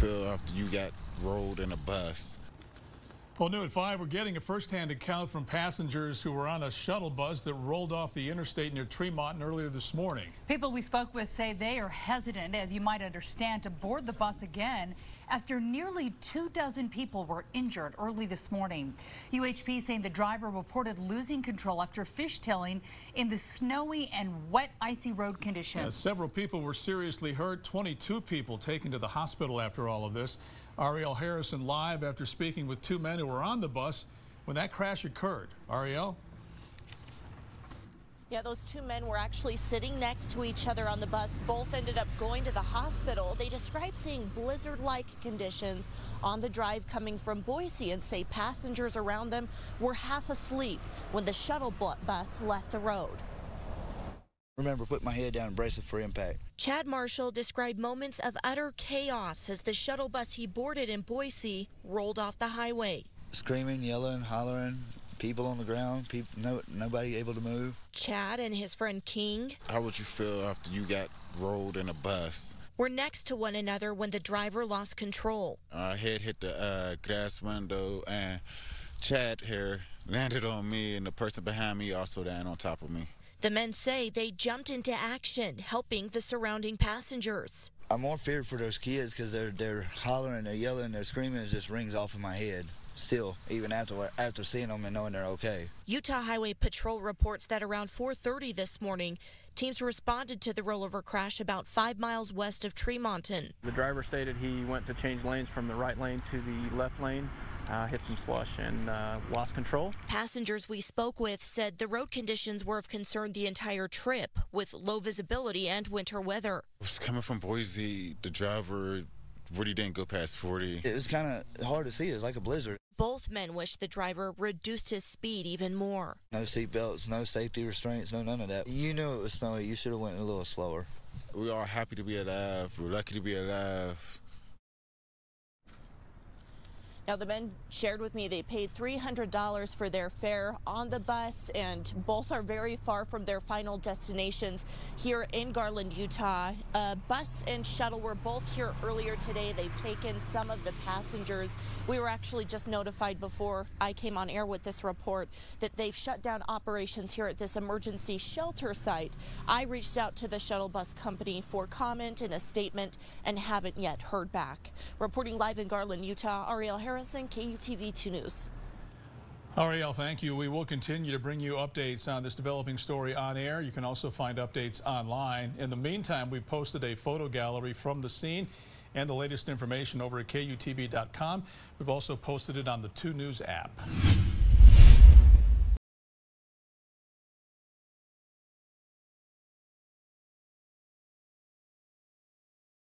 feel after you got rolled in a bus? Well, new at 5, we're getting a first-hand account from passengers who were on a shuttle bus that rolled off the interstate near Tremonton earlier this morning. People we spoke with say they are hesitant, as you might understand, to board the bus again after nearly 24 people were injured early this morning. UHP saying the driver reported losing control after fishtailing in the snowy and wet, icy road conditions. Several people were seriously hurt, 22 people taken to the hospital after all of this. Ariel Harrison live after speaking with 2 men who were on the bus when that crash occurred. Ariel? Yeah, those 2 men were actually sitting next to each other on the bus. Both ended up going to the hospital. They describe seeing blizzard-like conditions on the drive coming from Boise and say passengers around them were half asleep when the shuttle bus left the road. Remember, put my head down and brace it for impact. Chad Marshall described moments of utter chaos as the shuttle bus he boarded in Boise rolled off the highway. Screaming, yelling, hollering, people on the ground, nobody able to move. Chad and his friend King. How would you feel after you got rolled in a bus? Were next to one another when the driver lost control. Head hit the glass window, and Chad here landed on me, and the person behind me also landed on top of me. The men say they jumped into action, helping the surrounding passengers. I'm more feared for those kids because they're hollering, they're yelling, they're screaming. It just rings off in my head still, even after seeing them and knowing they're okay. Utah Highway Patrol reports that around 4:30 this morning, teams responded to the rollover crash about 5 miles west of Tremonton. The driver stated he went to change lanes from the right lane to the left lane. Hit some slush and lost control. Passengers we spoke with said the road conditions were of concern the entire trip, with low visibility and winter weather. I was coming from Boise. The driver really didn't go past 40. It was kind of hard to see. It was like a blizzard. Both men wish the driver reduced his speed even more. No seat belts, no safety restraints, no none of that. You knew it was snowy. You should have went a little slower. We are happy to be alive. We're lucky to be alive. Now, the men shared with me they paid $300 for their fare on the bus, and both are very far from their final destinations here in Garland, Utah. Bus and shuttle were both here earlier today. They've taken some of the passengers. We were actually just notified before I came on air with this report that they've shut down operations here at this emergency shelter site. I reached out to the shuttle bus company for comment and a statement and haven't yet heard back. Reporting live in Garland, Utah, Ariel Harrison, KUTV 2 News. Ariel, thank you. We will continue to bring you updates on this developing story on air. You can also find updates online. In the meantime, we posted a photo gallery from the scene and the latest information over at KUTV.com. We've also posted it on the 2 News app.